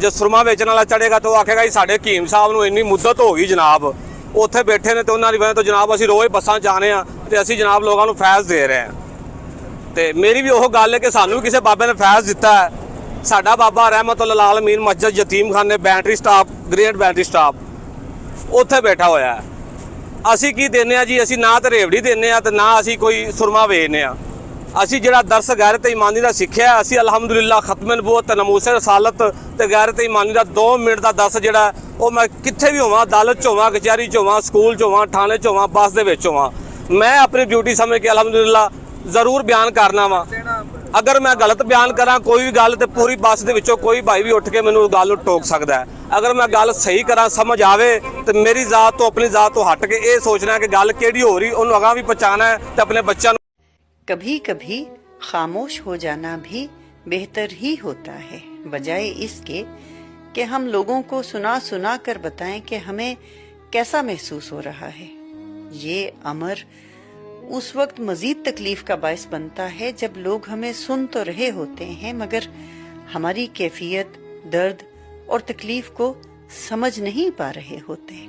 ਜੇ ਸੁਰਮਾ ਵੇਚਣ ਵਾਲਾ ਚੜੇਗਾ ਤਾਂ ਉਹ ਆਖੇਗਾ ਜੀ ਸਾਡੇ ਹਕੀਮ ਸਾਹਿਬ ਨੂੰ ਇੰਨੀ ਮੁੱਦਤ ਹੋ ਗਈ ਜਨਾਬ, ਉੱਥੇ ਬੈਠੇ ਨੇ ਤੇ ਉਹਨਾਂ ਦੀ ਵਜ੍ਹਾ ਤੋਂ ਜਨਾਬ ਅਸੀਂ ਰੋਜ਼ ਬੱਸਾਂ 'ਚ ਆਉਂਦੇ ਹਾਂ ਤੇ ਅਸੀਂ ਜਨਾਬ ਲੋਕਾਂ ਨੂੰ ਫੈਜ਼ ਦੇ ਰਹੇ ਹਾਂ। ਤੇ ਮੇਰੀ ਵੀ ਉਹ ਗੱਲ ਹੈ ਕਿ ਸਾਨੂੰ ਵੀ ਕਿਸੇ ਬਾਬੇ ਨੇ ਫੈਜ਼ ਦਿੱਤਾ ਹੈ। ਸਾਡਾ ਬਾਬਾ ਰਹਿਮਤੁਲ ਆਲਮੀਨ ਮਸਜਿਦ ਯਤੀਮਖਾਨੇ battery stop great battery stop ਉੱਥੇ ਬੈਠਾ ਹੋਇਆ ਹੈ। ਅਸੀਂ ਕੀ ਦਿੰਦੇ ਹਾਂ ਜੀ, ਅਸੀਂ ਨਾ ਤਾਂ ਰੇਵੜੀ ਦਿੰਦੇ ਹਾਂ ਤੇ ਨਾ ਅਸੀਂ ਕੋਈ ਸੁਰਮਾ ਵੇਚਦੇ ਹਾਂ। ਅਸੀਂ ਜਿਹੜਾ ਦਰਸ ਗੈਰਤ ਈਮਾਨੀ ਦਾ ਸਿੱਖਿਆ, ਅਸੀਂ ਅਲਹਮਦੁਲਿਲਾ ਖਤਮ ਨਬੂਵਤ ਤੇ ਨਮੂਸੇ ਰਸਾਲਤ ਤੇ ਗੈਰਤ ਈਮਾਨੀ ਦਾ 2 ਮਿੰਟ ਦਾ ਦਰਸ ਜਿਹੜਾ ਉਹ ਮੈਂ ਕਿੱਥੇ ਵੀ ਹੋਵਾਂ, ਅਦਾਲਤ 'ਚ ਹੋਵਾਂ, ਕਚਹਿਰੀ 'ਚ ਹੋਵਾਂ, ਸਕੂਲ 'ਚ ਹੋਵਾਂ, ਥਾਣੇ 'ਚ ਹੋਵਾਂ, ਬੱਸ ਦੇ ਵਿੱਚ ਹੋਵਾਂ, ਮੈਂ ਆਪਣੀ ਡਿਊਟੀ ਸਮਝ ਕੇ ਅਲਹਮਦੁਲਿਲਾ ਜ਼ਰੂਰ ਬਿਆਨ ਕਰਨਾ ਵਾ। ਅਗਰ ਮੈਂ ਗਲਤ ਬਿਆਨ ਕਰਾਂ ਕੋਈ ਵੀ ਗੱਲ ਤੇ ਪੂਰੀ ਬੱਸ ਦੇ ਵਿੱਚੋਂ ਕੋਈ ਭਾਈ ਵੀ ਉੱਠ ਕੇ ਮੈਨੂੰ ਗੱਲ ਨੂੰ ਟੋਕ ਸਕਦਾ ਹੈ। ਅਗਰ ਮੈਂ ਗੱਲ ਸਹੀ ਕਰਾਂ, ਸਮਝ ਆਵੇ ਤੇ ਮੇਰੀ ਜ਼ਾਤ ਤੋਂ ਆਪਣੀ ਜ਼ਾਤ ਤੋਂ ਹਟ ਕੇ ਇਹ ਸੋਚਣਾ ਕਿ ਗੱਲ ਕਿਹੜੀ ਹੋ ਰਹੀ ਉਹਨੂੰ ਅਗਾਂਹ ਵੀ ਪਹੁੰਚਾਉਣਾ ਹੈ ਤੇ ਆਪਣੇ ਬੱਚਿਆਂ ਨੂੰ। कभी कभी खामोश हो जाना भी बेहतर ही होता है, बजाय इसके कि हम लोगों को सुना सुना कर बताएं कि हमें कैसा महसूस हो रहा है। ये अमर उस वक्त मजीद तकलीफ का बायस बनता है जब लोग हमें सुन तो रहे होते हैं मगर हमारी कैफियत, दर्द और तकलीफ को समझ नहीं पा रहे होते।